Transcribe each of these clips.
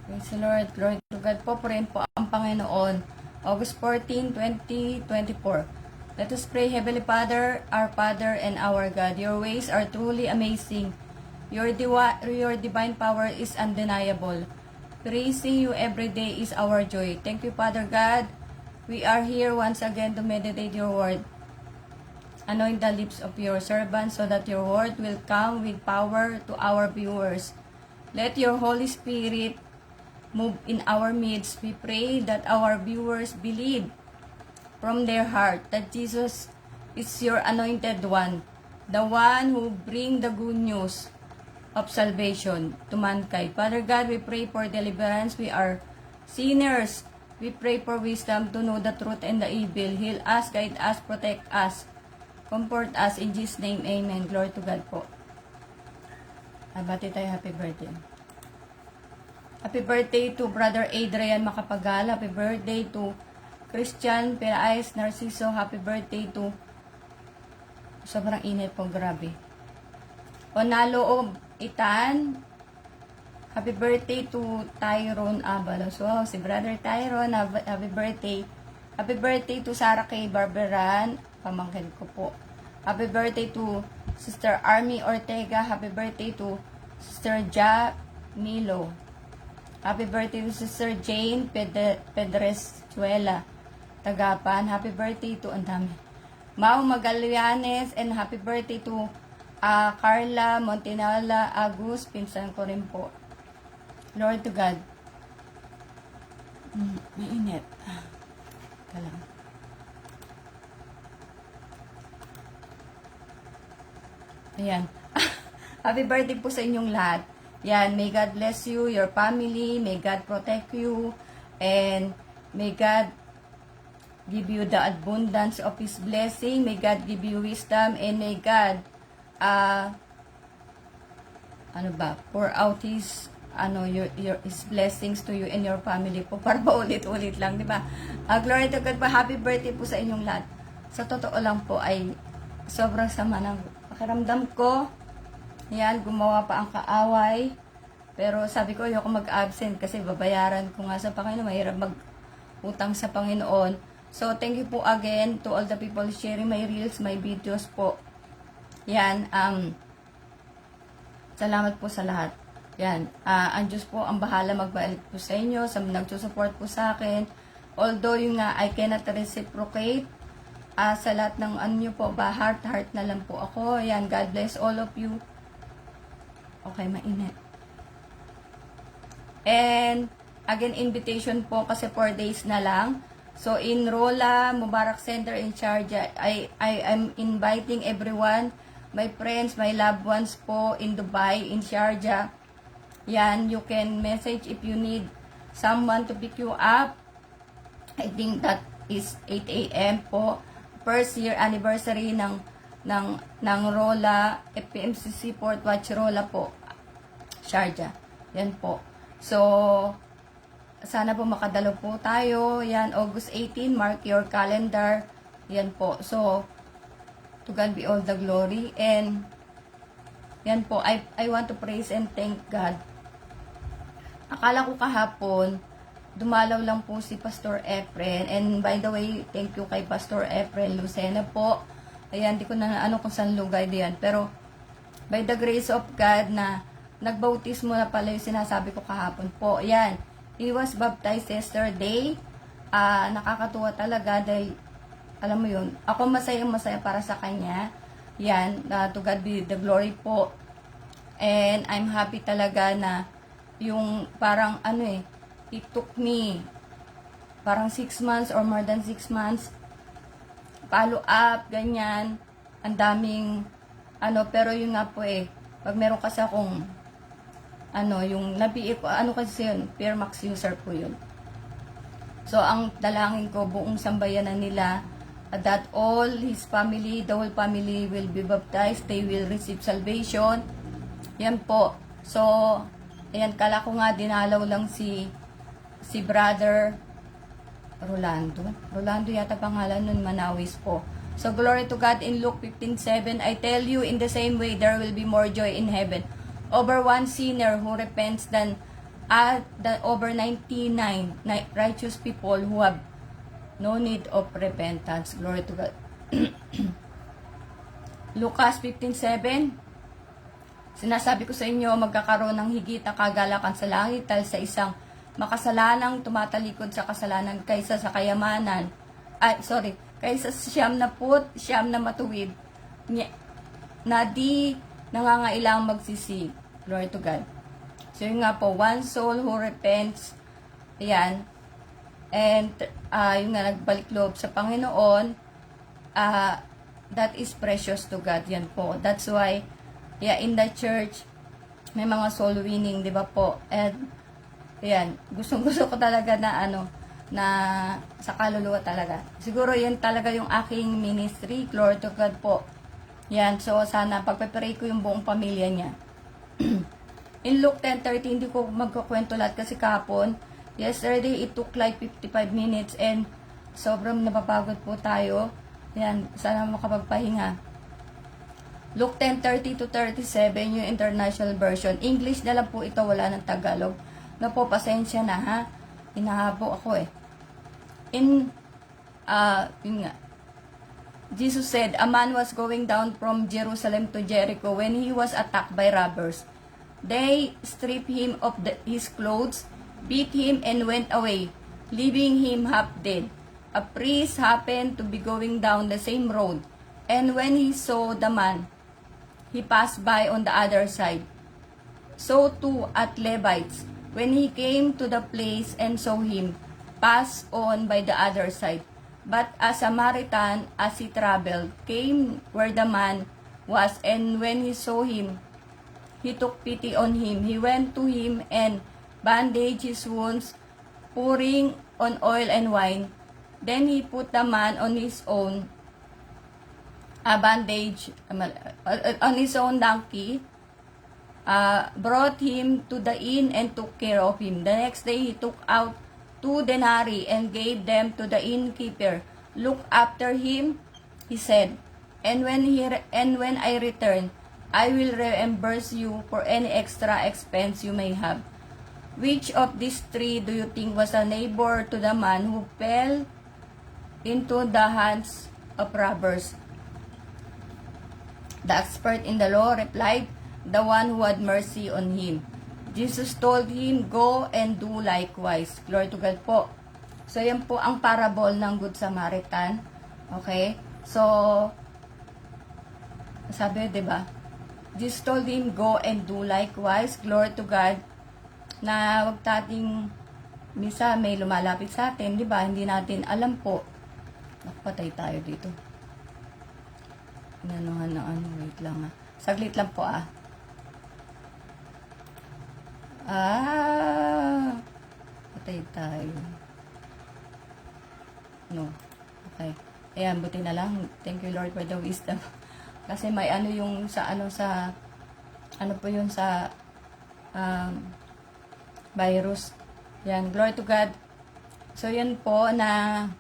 Praise the Lord. Glory to God po. Purihin po ang Panginoon. August 14, 2024. Let us pray. Heavenly Father, our Father and our God, your ways are truly amazing. Your divine power is undeniable. Praising you every day is our joy. Thank you, Father God. We are here once again to meditate your word. Anoint the lips of your servants so that your word will come with power to our viewers. Let your Holy Spirit move in our midst. We pray that our viewers believe from their heart that Jesus is your anointed one, the one who bring the good news of salvation to mankind. Father God, we pray for deliverance. We are sinners. We pray for wisdom to know the truth and the evil. Heal us, guide us, protect us, comfort us. In Jesus' name, amen. Glory to God po. Abati tayo, happy birthday. Happy birthday to Brother Adrian Macapagal. Happy birthday to Christian Peraez Narciso. Happy birthday to... Sobrang init po, grabe. Onalo Itan. Happy birthday to Tyrone Abalos. Wow, si Brother Tyrone, happy birthday. Happy birthday to Sarah K. Barberan. Pamangkin ko po. Happy birthday to Sister Army Ortega. Happy birthday to Sister Ja Milo. Happy birthday to Sister Jane Pedrezuela, Tagapan. Happy birthday to, ang dami, Mau Magallanes, and happy birthday to Carla Montinala Agus, pinsan ko rin po. Lord to God. May init. Kalang. Ayan. Happy birthday po sa inyong lahat. Yan, may God bless you, your family, may God protect you, and may God give you the abundance of His blessing, may God give you wisdom, and may God, pour out His, His blessings to you and your family po, para paulit-ulit lang, di ba? Glory to God po, happy birthday po sa inyong lahat. Sa totoo lang po ay sobrang sama ng pakiramdam ko. Yan, gumawa pa ang kaaway. Pero sabi ko, ayoko mag-absent kasi babayaran ko nga sa Panginoon. Mahirap mag-utang sa Panginoon. So, thank you po again to all the people sharing my reels, my videos po. Yan, salamat po sa lahat. Yan, ang Diyos po ang bahala magbalik po sa inyo, sa nagsusupport po sa akin. Although yung nga, I cannot reciprocate sa lahat ng nyo po ba, heart na lang po ako. Yan, God bless all of you. Okay, mainit. And, again, invitation po kasi 4 days na lang. So, in Rola, Mubarak Center in Sharjah, I am inviting everyone, my friends, my loved ones po in Dubai, in Sharjah. Yan, you can message if you need someone to pick you up. I think that is 8 a.m. po. First year anniversary ng Rola, FPMCC Port Watch Rola po, Sharjah. Yan po. So, sana po makadalo po tayo. Yan, August 18, mark your calendar. Yan po. So, to God be all the glory. And, yan po, I want to praise and thank God. Akala ko kahapon, dumalaw lang po si Pastor Efren. And by the way, thank you kay Pastor Efren Lucena po. Ayan, di ko na kung saan lugar diyan. Pero, by the grace of God na nagbautismo na pala yung sinasabi ko kahapon po. Ayan, he was baptized yesterday. Nakakatuwa talaga dahil, alam mo yun, ako masaya para sa kanya. Yan, to God be the glory po. And I'm happy talaga na yung parang it took me parang 6 months or more than 6 months follow up, ganyan, ang daming pero yun nga po pag meron kasi akong yung nabiik ko, kasi yun, Fairmax user po yun. So, ang dalangin ko, buong sambayanan nila, that all his family, the whole family will be baptized, they will receive salvation. Yan po. So, ayan, kala ko nga, dinalaw lang si Brother Rolando. Rolando yata pangalan nun, Manawis po. So, glory to God in Luke 15:7. I tell you, in the same way, there will be more joy in heaven over one sinner who repents than the over 99 righteous people who have no need of repentance. Glory to God. Lucas 15:7. Sinasabi ko sa inyo, magkakaroon ng higit na kagalakan sa langit dahil sa isang makasalanang tumatalikod sa kasalanan kaysa sa kayamanan. Kaysa sa siyam na matuwid na di nangangailang magsisi. Glory to God. So yun nga po, one soul who repents, ayan, and yung nga nagbalik loob sa Panginoon, that is precious to God. Yan po. That's why, in the church, may mga soul winning, di ba po? And, yan, gustong-gusto ko talaga na na sa kaluluwa talaga. Siguro yan talaga yung aking ministry. Glory to God po. Yan, so sana pagpe-pray ko yung buong pamilya niya. In Luke 10:30, hindi ko magkukwento lahat kasi kahapon, yesterday, it took like 55 minutes and sobrang napapagod po tayo. Yan, sana makapagpahinga. Luke 10:30 to 37, yung international version. English na lang po ito, wala ng Tagalog. Na po, pasensya na ha. Hinahabo ako eh. Yun nga. Jesus said, a man was going down from Jerusalem to Jericho when he was attacked by robbers. They stripped him of his clothes, beat him, and went away, leaving him half dead. A priest happened to be going down the same road, and when he saw the man, he passed by on the other side. So too at Levites, when he came to the place and saw him, passed on by the other side. But a Samaritan, as he traveled, came where the man was, and when he saw him, he took pity on him. He went to him and bandaged his wounds, pouring on oil and wine. Then he put the man on his own on his own donkey, brought him to the inn and took care of him. The next day he took out 2 denarii and gave them to the innkeeper. Look after him, he said, and when I return, I will reimburse you for any extra expense you may have. Which of these 3 do you think was a neighbor to the man who fell into the hands of robbers? The expert in the law replied, the one who had mercy on him. Jesus told him, go and do likewise. Glory to God po. So, yan po ang parable ng Good Samaritan. Okay? So, sabi, diba? Jesus told him, go and do likewise. Glory to God. Na wag tating, misa may lumalapit sa atin, diba? Hindi natin alam po. Nakapatay tayo dito. Wait lang saglit lang po patay tayo. No. Okay. Ayan, buti na lang. Thank you Lord for the wisdom. Kasi may yung sa po yun sa virus. Yan, glory to God. So, yan po na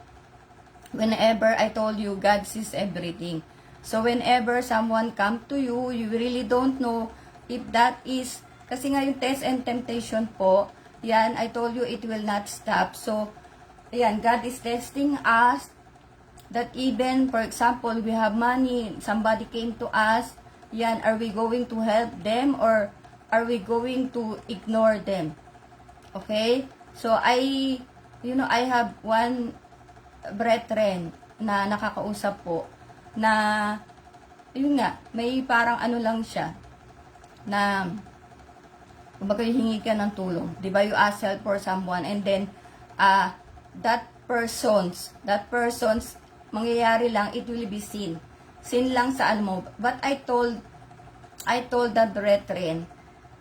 whenever I told you, God sees everything. So, whenever someone come to you, you really don't know if that is, kasi nga yung test and temptation po, yan, I told you, it will not stop. So, yan, God is testing us that even, for example, we have money, somebody came to us, yan, are we going to help them or are we going to ignore them? Okay? So, I have one brethren na nakakausap po na, yun nga, may parang lang siya, na, kumbaga hingi ka ng tulong. Diba, you ask help for someone and then, that person's, mangyayari lang, it will be sin. Sin lang sa mo. But I told the brethren,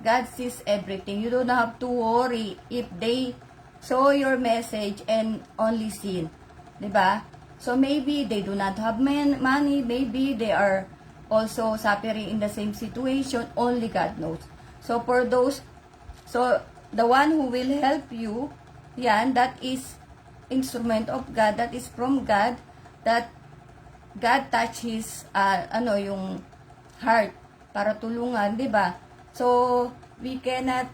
God sees everything. You don't have to worry if they saw your message and only sin. Diba? So maybe they do not have money, maybe they are also suffering in the same situation, only God knows. So for those, so the one who will help you, yan, that is instrument of God, that is from God, that God touches, yung heart para tulungan, di ba? So, we cannot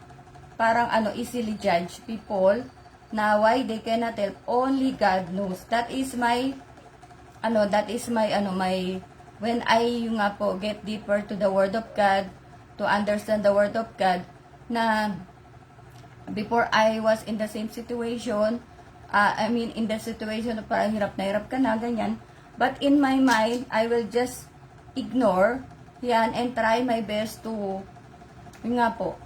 parang easily judge people na why they cannot help. Only God knows. That is my when I yung nga po get deeper to the Word of God, to understand the Word of God, na before I was in the same situation, in the situation na parang hirap na hirap ka na, ganyan. But in my mind, I will just ignore yan and try my best to, yun nga po,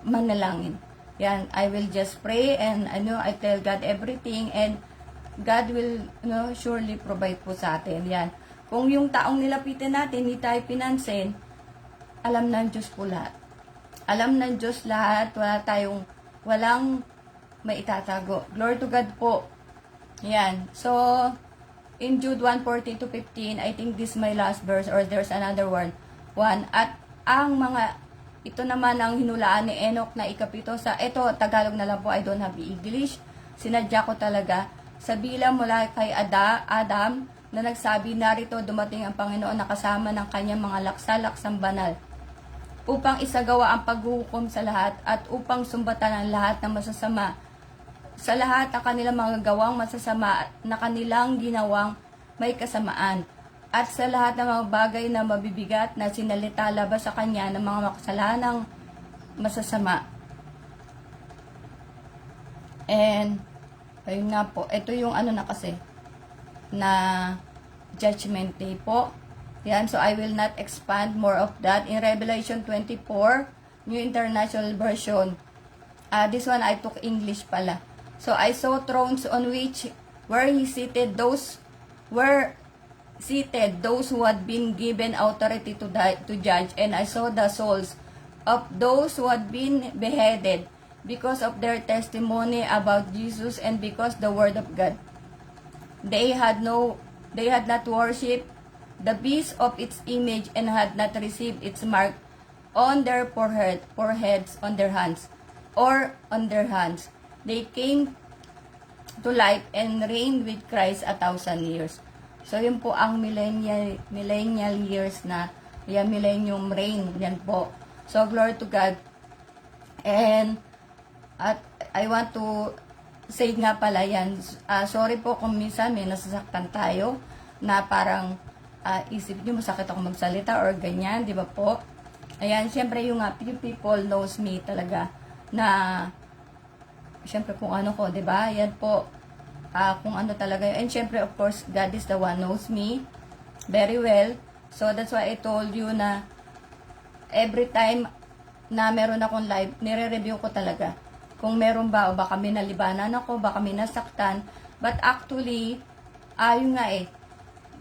manalangin. Yan, I will just pray and I tell God everything and God will surely provide po sa atin. Yan. Kung yung taong nilapitan natin, hindi tayo pinansin, alam ng Diyos po lahat. Alam ng Diyos lahat, walang maitatago. Glory to God po. Yan. So, in Jude 1:14-15, I think this is my last verse or there's another one. At ito naman ang hinulaan ni Enoch na ikapito ito, Tagalog na lang po, I don't have English. Sinadya ko talaga. Sa bilang mula kay Adam na nagsabi, narito dumating ang Panginoon na kasama ng kanyang mga laksalaksang banal upang isagawa ang paghuhukom sa lahat at upang sumbatan ang lahat ng masasama sa lahat ng kanilang mga gawang masasama na kanilang ginawang may kasamaan at sa lahat ng mga bagay na mabibigat na sinalita labas sa kanya ng mga makasalanang masasama. And ayun nga po, ito yung na Judgment Day po. Yan, so I will not expand more of that. In Revelation 24, New International Version, this one I took English pala. So I saw thrones on which were seated those who had been given authority to judge, and I saw the souls of those who had been beheaded because of their testimony about Jesus and because the word of God. They had not worshipped the beast of its image and had not received its mark on their foreheads, on their hands, or on their hands. They came to life and reigned with Christ 1,000 years. So, yun po ang millennial years na, yan, millennium reign, yan po. So, glory to God. And, at I want to say nga pala yan, sorry po kung minsan may nasasaktan tayo, na parang, isip nyo, masakit ako magsalita or ganyan, di ba po? Ayan, syempre yung few people knows me talaga na, syempre kung ano ko, di ba? Yan po, kung ano talaga yun. And syempre, of course, God is the one knows me very well. So, that's why I told you na every time na meron akong live, nire-review ko talaga. Kung meron ba, o baka may nalibanan ako, baka may nasaktan. But actually, yun nga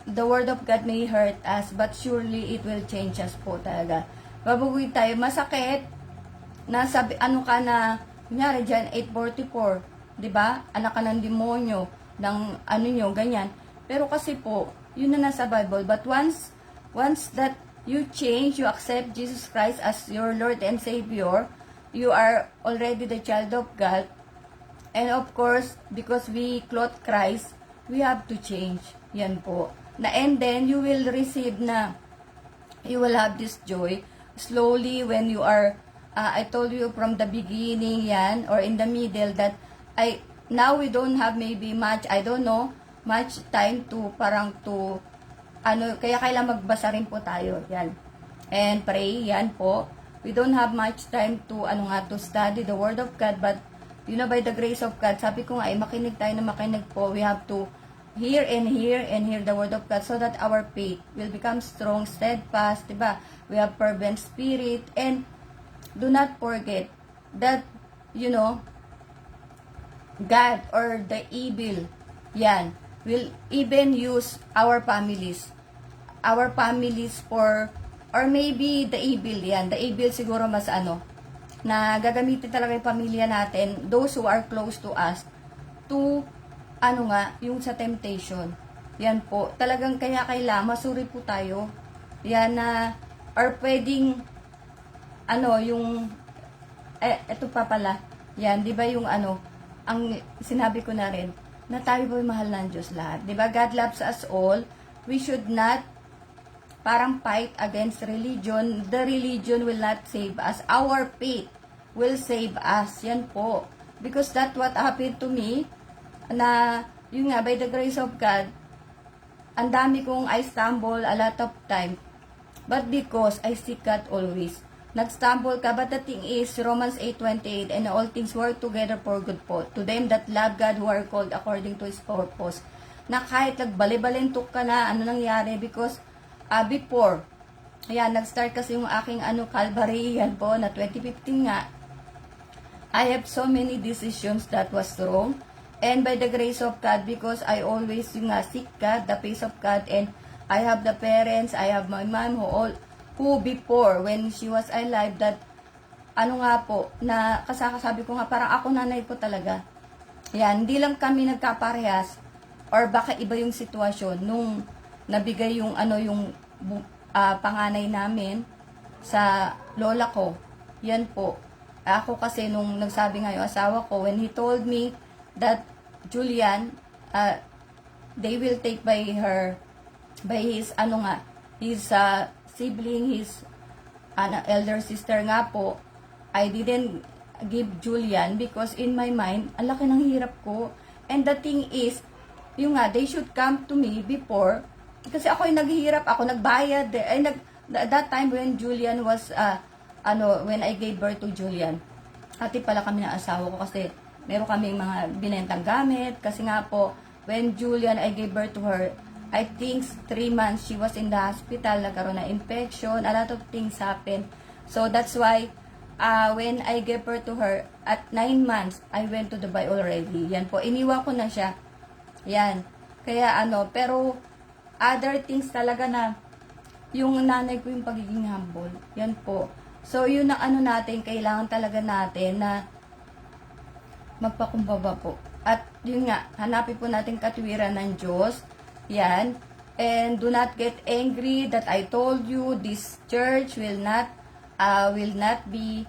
the word of God may hurt us, but surely it will change us po talaga. Babagoy tayo, masakit, nasabi, ka na, kunyari dyan, 8:44, diba? Anak ka ng demonyo, ng ganyan. Pero kasi po, yun na nasa Bible, but once that you change, you accept Jesus Christ as your Lord and Savior, you are already the child of God, and of course, because we clothe Christ, we have to change. Yan po. And then, you will receive you will have this joy slowly when you are, I told you from the beginning yan, or in the middle, that now we don't have maybe much, I don't know, much time to, kaya kailangan magbasa rin po tayo, yan. And pray, yan po. We don't have much time to, to study the Word of God, but, by the grace of God, sabi ko nga, makinig tayo na makinig po, we have to hear and hear the word of God so that our faith will become strong, steadfast, diba? We have fervent spirit, and do not forget that, God or the evil, yan, will even use our families for, or maybe the evil, yan, the evil siguro mas na gagamitin talaga yung pamilya natin, those who are close to us, to yung sa temptation. Yan po. Talagang kaya kailangan, masuri po tayo. Yan na, or pwedeng, eto pa pala. Yan, di ba yung ang sinabi ko na rin, na tayo po mahal ng Diyos lahat. Di ba? God loves us all. We should not parang fight against religion. The religion will not save us. Our faith will save us. Yan po. Because that what happened to me, na, yun nga, by the grace of God, ang dami kong I stumble a lot of time. But because I seek God always. Nag-stumble ka, but the thing is, Romans 8:28, and all things work together for good po, to them that love God who are called according to His purpose. Na kahit nagbali-balintok ka na, ano nangyari? Because, before, ayan, nag-start kasi yung aking Calvary, yan po, na 2015 nga, I have so many decisions that was wrong. And by the grace of God, because I always seek God, the face of God, and I have the parents, I have my mom who before, when she was alive, that, na kasabi ko nga, parang ako nanay ko talaga. Yan, hindi lang kami nagkaparehas, or baka iba yung sitwasyon, nung nabigay yung, panganay namin, sa lola ko. Yan po. Ako kasi, nung nagsabi nga yung asawa ko, when he told me, that Julian, they will take by his, his sibling, his elder sister nga po, I didn't give Julian because in my mind, ang laki ng hirap ko. And the thing is, they should come to me before, kasi ako yung naghihirap, ako nagbayad, that time when Julian was, when I gave birth to Julian, hati pala kami ng asawa ko kasi meron kaming mga binentang gamit. Kasi nga po, when Julian, I gave birth to her, I think 3 months, she was in the hospital, nagkaroon na infection, a lot of things happened. So, that's why, when I gave birth to her, at 9 months, I went to Dubai already. Yan po, iniwan ko na siya. Yan. Kaya pero, other things talaga na, yung nanay ko yung pagiging humble. Yan po. So, yun ang natin, kailangan talaga natin na magpakumbaba po. At yun nga, hanapin po natin katwiran ng Diyos. Yan. And do not get angry that I told you this church will not be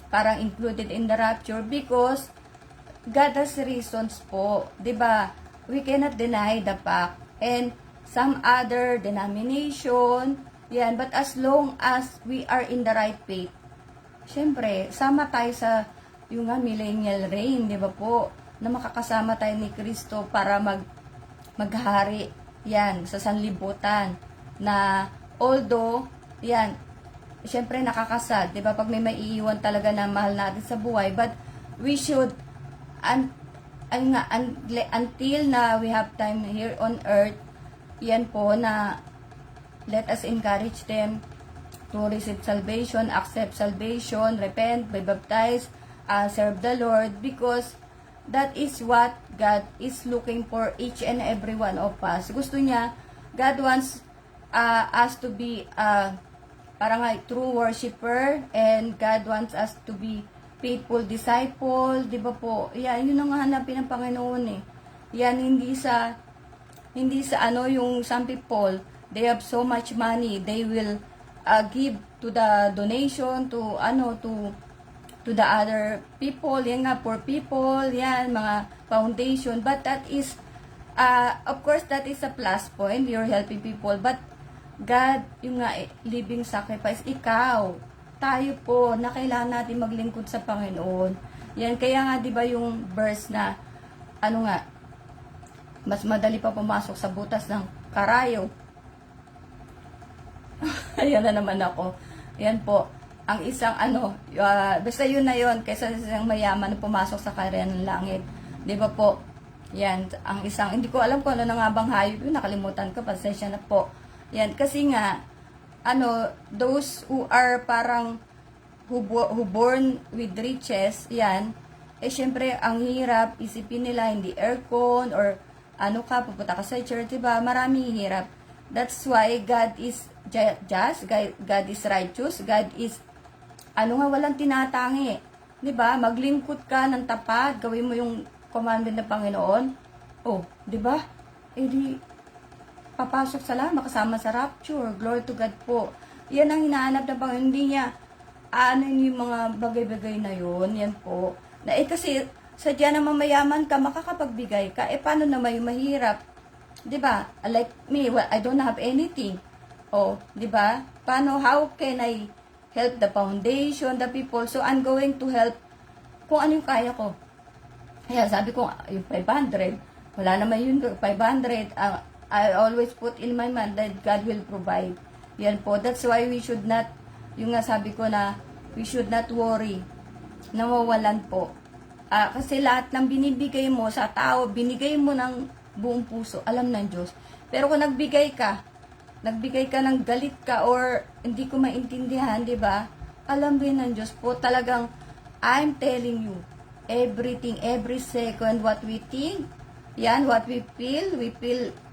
parang included in the rapture because God has reasons po. 'Di ba? We cannot deny the fact. And some other denomination, yan, but as long as we are in the right faith, syempre, sama tayo sa yung millennial reign, di ba po? Na makakasama tayo ni Kristo para maghari yan sa sanlibutan. Na although, yan, syempre nakakasad, di ba? Pag may maiiwan talaga na mahal natin sa buhay, but we should, until na we have time here on earth, yan po na let us encourage them to receive salvation, accept salvation, repent, be baptized, serve the Lord, because that is what God is looking for each and every one of us. Gusto niya, God wants us to be parang true worshiper, and God wants us to be faithful disciple, di ba po? Yan, yun ang hanapin ng Panginoon eh. Yan, hindi sa yung some people, they have so much money, they will give to the donation, to the other people, yan nga, poor people, yan, mga foundation, but that is, of course, that is a plus point, you're helping people, but God, yung nga, living sacrifice, ikaw, tayo po, na kailangan natin maglingkod sa Panginoon. Yan, kaya nga, di ba yung verse na, mas madali pa pumasok sa butas ng karayo. Ayan na naman ako. Yan po. Ang isang basta yun na yun, kaysa isang mayaman na pumasok sa karya ng langit. Di ba po? Yan. Ang isang, hindi ko alam kung ano na nga bang hayop yun. Nakalimutan ko. Pasensya na po. Yan. Kasi nga, those who are parang, who born with riches, yan, syempre, ang hirap, isipin nila, hindi aircon, or pupunta ka sa church, diba? Maraming hirap. That's why God is just, God is righteous, God is, walang tinatangi. Diba? Maglingkod ka ng tapat, gawin mo yung commandment ng Panginoon. Oh, diba? Di, papasok sa langit, makasama sa rapture. Glory to God po. Yan ang hinahanap ng Panginoon. Hindi niya, yung mga bagay-bagay na yun, yan po. Na kasi, sadya naman mayaman ka, makakapagbigay ka. Paano naman yung mahirap? Diba? Like me, well, I don't have anything. Oh, diba? Paano, how can I help the foundation, the people. So, I'm going to help kung ano yung kaya ko. Kaya sabi ko, yung 500, wala naman yun, 500, I always put in my mind that God will provide. Yan po. That's why we should not, yung nga sabi ko na, we should not worry na mawalan po. Kasi lahat ng binibigay mo sa tao, binigay mo ng buong puso, alam ng Diyos. Pero kung nagbigay ka ng galit ka or hindi ko maintindihan, di ba? Alam din ng Diyos po, talagang, I'm telling you, everything, every second, what we think, yan, what we feel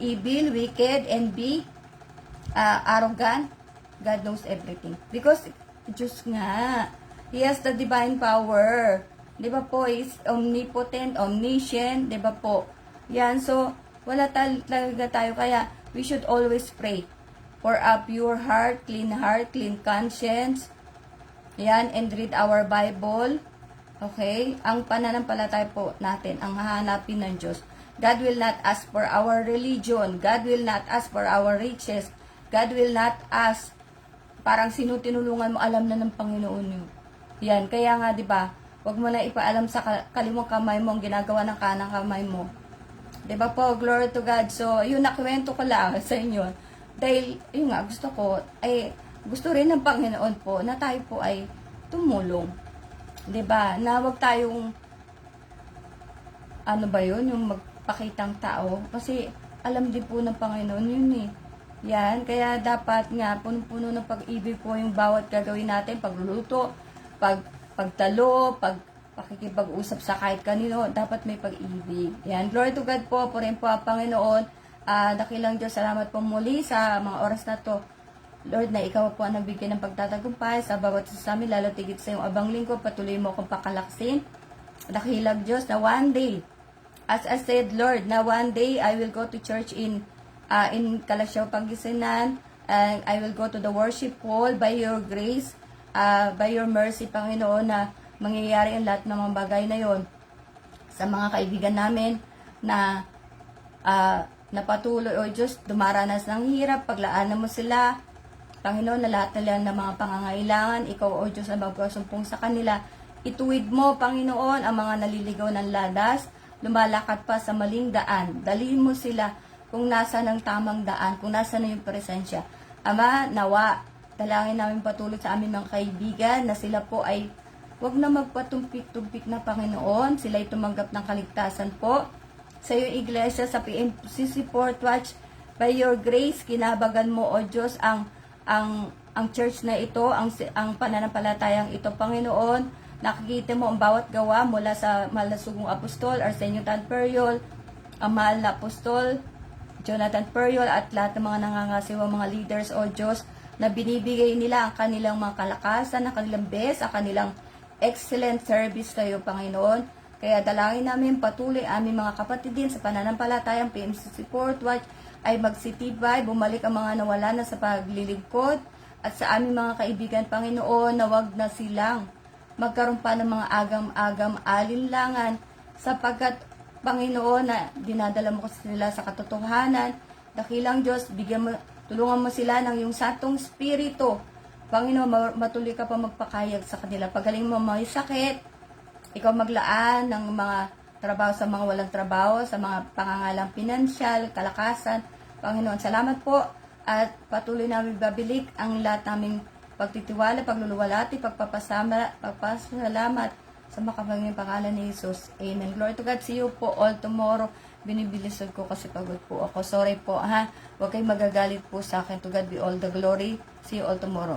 evil, wicked, and be arrogant. God knows everything. Because, Diyos nga, He has the divine power. Di ba po, is omnipotent, omniscient, di ba po? Yan, so, wala talaga tayo. Kaya, we should always pray for a pure heart, clean conscience. Yan, and read our Bible. Okay? Ang pananampalataya po natin, ang hahanapin ng Diyos. God will not ask for our religion. God will not ask for our riches. God will not ask, parang sino tinulungan mo, alam na ng Panginoon yun. Yan, kaya nga, di ba, huwag mo na ipaalam sa kalimang kamay mo ang ginagawa ng kanang kamay mo. Di ba po, glory to God. So, yun, nakwento ko lang sa inyo. Dahil, yun nga, gusto rin ng Panginoon po na tayo po ay tumulong. Di ba? Na huwag tayong, ano ba yun, yung magpakitang tao. Kasi, alam din po ng Panginoon yun eh. Yan, kaya dapat nga, punong-puno ng pag-ibig po yung bawat gagawin natin, pagluluto, pagtalo, pakikipag-usap sa kahit kanino, dapat may pag-ibig. Yan, glory to God po, po rin po ang Panginoon. Dakilang Diyos, salamat po muli sa mga oras na to. Lord, na ikaw po ang nagbigay ng pagtatagumpay sa bawat isa sa amin, lalo tigit sa iyong abang lingkod, patuloy mo akong pakalaksin. Dakilang Diyos, na one day, as I said, Lord, na one day, I will go to church in Calasiao, Pangasinan, and I will go to the worship hall by your grace, by your mercy, Panginoon, na mangyayari ang lahat ng mga bagay na yon sa mga kaibigan namin na napatuloy, o Diyos, dumaranas ng hirap, paglaanan mo sila, Panginoon, na lahat ng mga pangangailangan, ikaw, o Diyos, ang magpasumpong sa kanila, ituwid mo, Panginoon, ang mga naliligaw ng ladas, lumalakad pa sa maling daan, dalhin mo sila kung nasa ng tamang daan, kung nasa na yung presensya. Ama, nawa, dalangin namin patuloy sa aming mga kaibigan na sila po ay wag na magpatumpik-tumpik na Panginoon, sila ay tumanggap ng kaligtasan po. Sa iyong iglesia, sa PMCC Port Watch, by your grace, kinabagan mo, O Diyos, ang church na ito, ang pananampalatayang ito, Panginoon. Nakikita mo ang bawat gawa mula sa mahal na sugong apostol, Arsenio Tanperiol, ang mahal na apostol, Jonathan Periol, at lahat ng mga nangangasiwa, mga leaders, O Diyos, na binibigay nila ang kanilang mga kalakasan, ang kanilang best, ang kanilang excellent service sa iyo, Panginoon. Kaya dalangin namin patuloy aming mga kapatid din sa pananampalatayang PMCC Port Watch ay magsitibay, bumalik ang mga nawala na sa paglilingkod, at sa aming mga kaibigan, Panginoon, na wag na silang magkaroon pa ng mga agam-agam alinlangan, sapagkat Panginoon, na dinadala mo kasi sila sa katotohanan. Dakilang Diyos, tulungan mo sila ng iyong Santong Espiritu. Panginoon, matuloy ka pa magpakayag sa kanila. Pagaling mo may sakit, ikaw maglaan ng mga trabaho sa mga walang trabaho, sa mga pangangalang pinansyal, kalakasan. Panginoon, salamat po, at patuloy namin babilik ang lahat naming pagtitiwala, pagluluwalhati, pagpapasalamat sa makapangyang pangalan ni Jesus. Amen. Glory to God. See you po all tomorrow. Binibilisan ko kasi pagod po ako. Sorry po, ha. Huwag kayong magagalit po sa akin. To God be all the glory. See you all tomorrow.